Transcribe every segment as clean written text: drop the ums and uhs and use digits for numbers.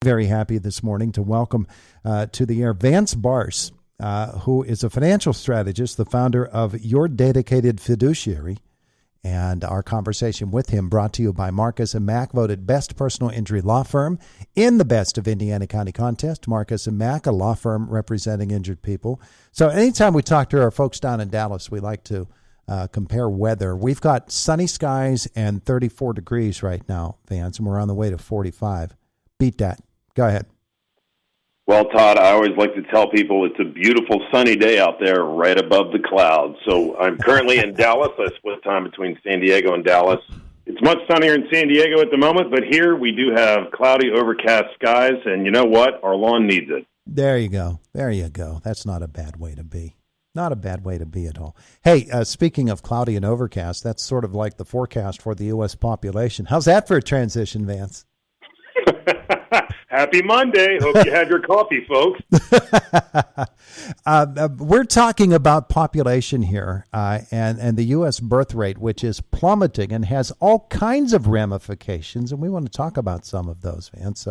very happy this morning to welcome to the air Vance Barse, who is a financial strategist, the founder of Your Dedicated Fiduciary. And our conversation with him brought to you by Marcus & Mack, voted best personal injury law firm in the Best of Indiana County contest. Marcus & Mack, a law firm representing injured people. So anytime we talk to our folks down in Dallas, we like to compare weather. We've got sunny skies and 34 degrees right now, Vance, and we're on the way to 45. Beat that. Go ahead. Well, Todd, I always like to tell people it's a beautiful sunny day out there right above the clouds. So I'm currently in Dallas. I split time between San Diego and Dallas. It's much sunnier in San Diego at the moment, but here we do have cloudy, overcast skies, and you know what? Our lawn needs it. There you go. There you go. That's not a bad way to be. Not a bad way to be at all. Hey, speaking of cloudy and overcast, that's sort of like the forecast for the U.S. population. How's that for a transition, Vance? Happy Monday. Hope you had your coffee, folks. We're talking about population here and the U.S. birth rate, which is plummeting and has all kinds of ramifications, and we want to talk about some of those, Vance.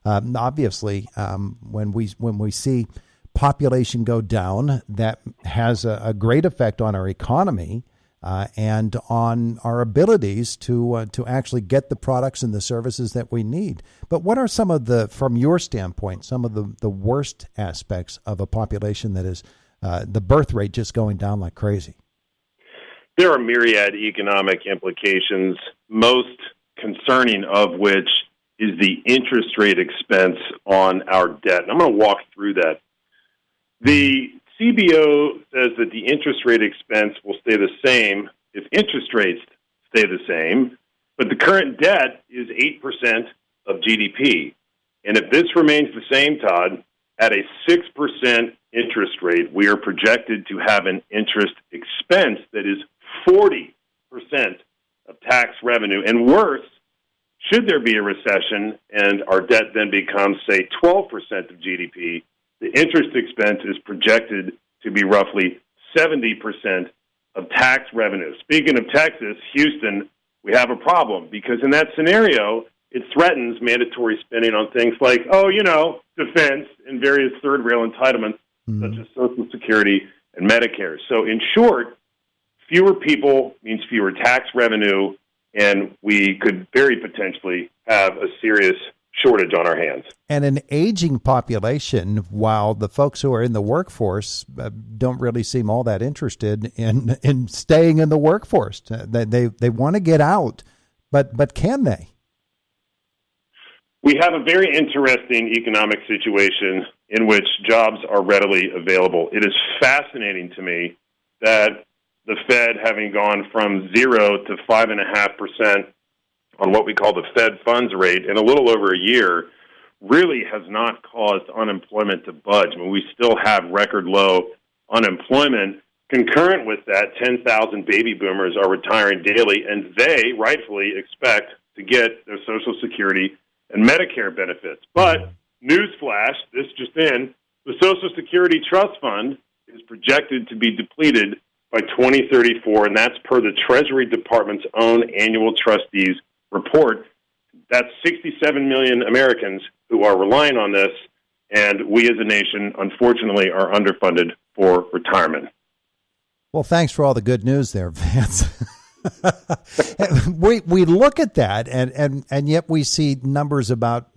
Obviously, when we see population go down, that has a great effect on our economy and on our abilities to actually get the products and the services that we need. But what are some of the, from your standpoint, some of the worst aspects of a population that is the birth rate just going down like crazy? There are myriad economic implications, most concerning of which is the interest rate expense on our debt. And I'm going to walk through that. The CBO says that the interest rate expense will stay the same if interest rates stay the same, but the current debt is 8% of GDP. And if this remains the same, Todd, at a 6% interest rate, we are projected to have an interest expense that is 40% of tax revenue. And worse, should there be a recession and our debt then becomes, say, 12% of GDP, the interest expense is projected to be roughly 70% of tax revenue. Speaking of Texas, Houston, we have a problem because in that scenario, it threatens mandatory spending on things like, defense and various third rail entitlements, such as Social Security and Medicare. So in short, fewer people means fewer tax revenue, and we could very potentially have a serious shortage on our hands. And an aging population, while the folks who are in the workforce don't really seem all that interested in staying in the workforce. They want to get out, but can they? We have a very interesting economic situation in which jobs are readily available. It is fascinating to me that the Fed, having gone from 0 to 5.5% on what we call the Fed funds rate in a little over a year, really has not caused unemployment to budge. I mean, we still have record low unemployment. Concurrent with that, 10,000 baby boomers are retiring daily, and they rightfully expect to get their Social Security and Medicare benefits. But, newsflash, this just in, the Social Security Trust Fund is projected to be depleted by 2034, and that's per the Treasury Department's own annual trustees report. That's 67 million Americans who are relying on this, and we as a nation, unfortunately, are underfunded for retirement. Well, thanks for all the good news there, Vance. we look at that, and yet we see numbers about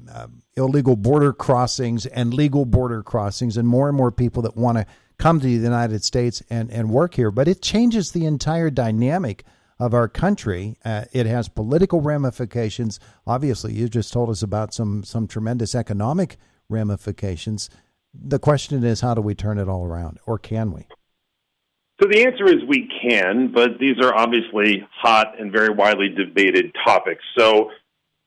illegal border crossings and legal border crossings and more people that want to come to the United States and work here. But it changes the entire dynamic of our country. It has political ramifications. Obviously, you just told us about some tremendous economic ramifications. The question is, how do we turn it all around, or can we? So the answer is we can, but these are obviously hot and very widely debated topics. So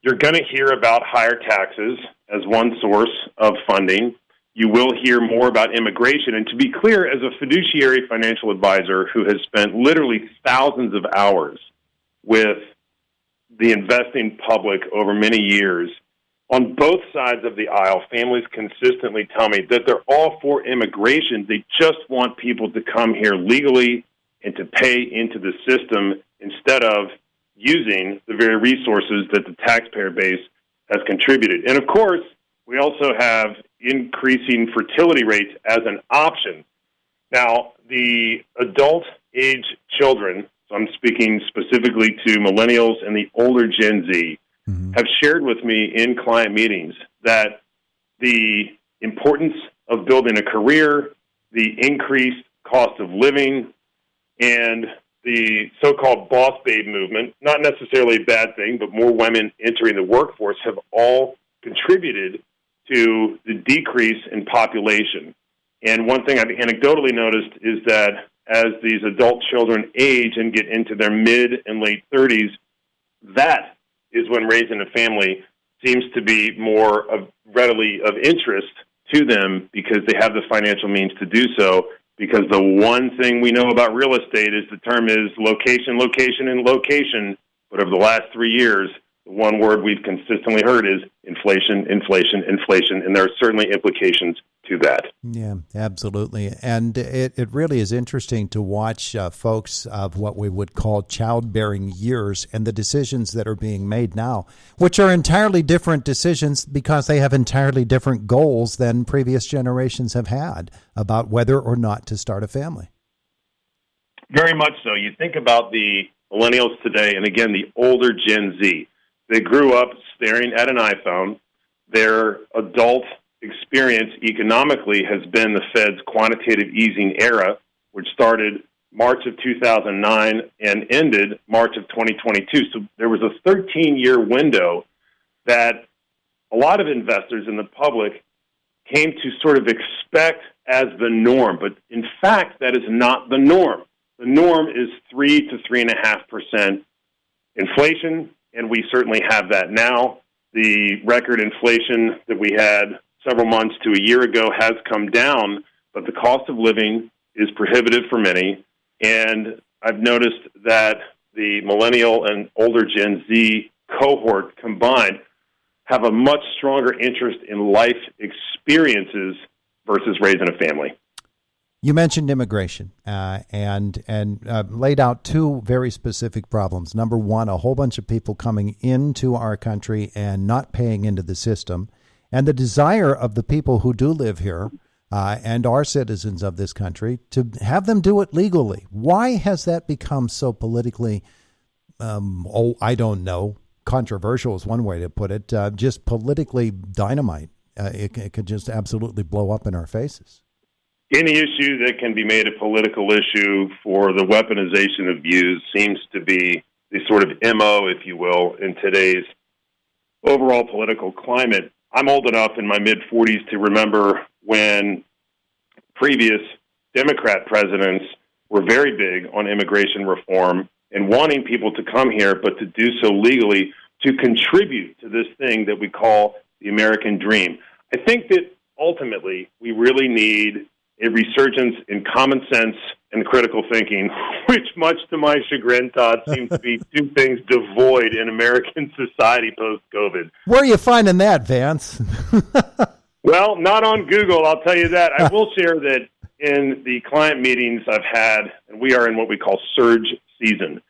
you're going to hear about higher taxes as one source of funding. You will hear more about immigration. And to be clear, as a fiduciary financial advisor who has spent literally thousands of hours with the investing public over many years, on both sides of the aisle, families consistently tell me that they're all for immigration. They just want people to come here legally and to pay into the system instead of using the very resources that the taxpayer base has contributed. And of course, we also have increasing fertility rates as an option. Now, the adult age children, so I'm speaking specifically to millennials and the older Gen Z, have shared with me in client meetings that the importance of building a career, the increased cost of living, and the so-called boss babe movement, not necessarily a bad thing, but more women entering the workforce, have all contributed to the decrease in population. And one thing I've anecdotally noticed is that as these adult children age and get into their mid and late 30s, that is when raising a family seems to be more readily of interest to them because they have the financial means to do so. Because the one thing we know about real estate is the term is location, location, and location. But over the last 3 years, the one word we've consistently heard is inflation, inflation, inflation. And there are certainly implications to that. Yeah, absolutely. And it really is interesting to watch folks of what we would call childbearing years and the decisions that are being made now, which are entirely different decisions because they have entirely different goals than previous generations have had about whether or not to start a family. Very much so. You think about the millennials today, and again, the older Gen Z. They grew up staring at an iPhone. Their adult experience economically has been the Fed's quantitative easing era, which started March of 2009 and ended March of 2022. So there was a 13-year window that a lot of investors in the public came to sort of expect as the norm. But in fact, that is not the norm. The norm is 3 to 3.5% inflation, and we certainly have that now. The record inflation that we had several months to a year ago has come down, but the cost of living is prohibitive for many. And I've noticed that the millennial and older Gen Z cohort combined have a much stronger interest in life experiences versus raising a family. You mentioned immigration and laid out two very specific problems. Number one, a whole bunch of people coming into our country and not paying into the system, and the desire of the people who do live here and are citizens of this country to have them do it legally. Why has that become so politically, I don't know, controversial is one way to put it, just politically dynamite? It could just absolutely blow up in our faces. Any issue that can be made a political issue for the weaponization of views seems to be the sort of MO, if you will, in today's overall political climate. I'm old enough in my mid-40s to remember when previous Democrat presidents were very big on immigration reform and wanting people to come here, but to do so legally to contribute to this thing that we call the American dream. I think that ultimately we really need a resurgence in common sense and critical thinking, which, much to my chagrin, Todd, seems to be two things devoid in American society post-COVID. Where are you finding that, Vance? Well, not on Google, I'll tell you that. I will share that in the client meetings I've had, and we are in what we call surge season,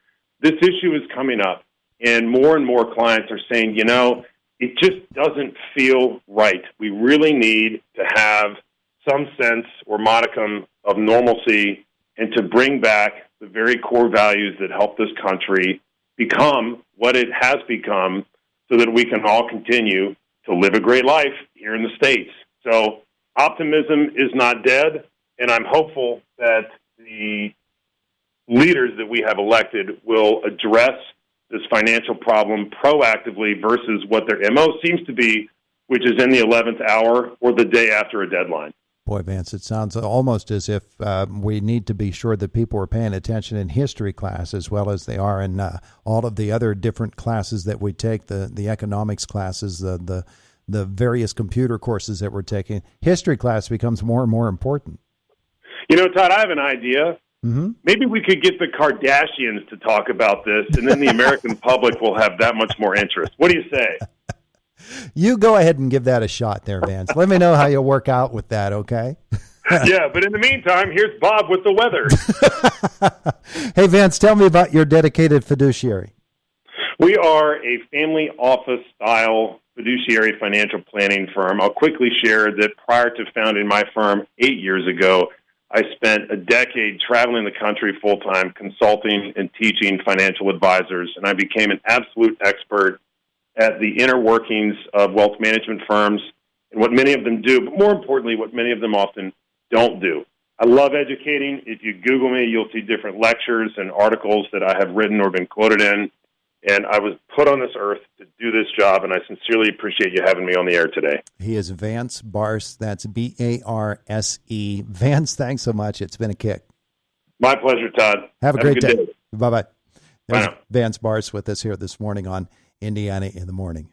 this issue is coming up, and more clients are saying, you know, it just doesn't feel right. We really need to have some sense or modicum of normalcy and to bring back the very core values that help this country become what it has become so that we can all continue to live a great life here in the States. So optimism is not dead, and I'm hopeful that the leaders that we have elected will address this financial problem proactively versus what their MO seems to be, which is in the 11th hour or the day after a deadline. Boy, Vance, it sounds almost as if we need to be sure that people are paying attention in history class as well as they are in all of the other different classes that we take, the economics classes, the various computer courses that we're taking. History class becomes more and more important. You know, Todd, I have an idea. Mm-hmm. Maybe we could get the Kardashians to talk about this, and then the American public will have that much more interest. What do you say? You go ahead and give that a shot there, Vance. Let me know how you work out with that, okay? Yeah, but in the meantime, here's Bob with the weather. Hey, Vance, tell me about your dedicated fiduciary. We are a family office-style fiduciary financial planning firm. I'll quickly share that prior to founding my firm 8 years ago, I spent a decade traveling the country full-time, consulting and teaching financial advisors, and I became an absolute expert at the inner workings of wealth management firms and what many of them do, but more importantly, what many of them often don't do. I love educating. If you Google me, you'll see different lectures and articles that I have written or been quoted in. And I was put on this earth to do this job, and I sincerely appreciate you having me on the air today. He is Vance Barse. That's Barse. Vance, thanks so much. It's been a kick. My pleasure, Todd. Have a great day. Bye-bye. There's Bye now. Vance Barse with us here this morning on Indiana in the Morning.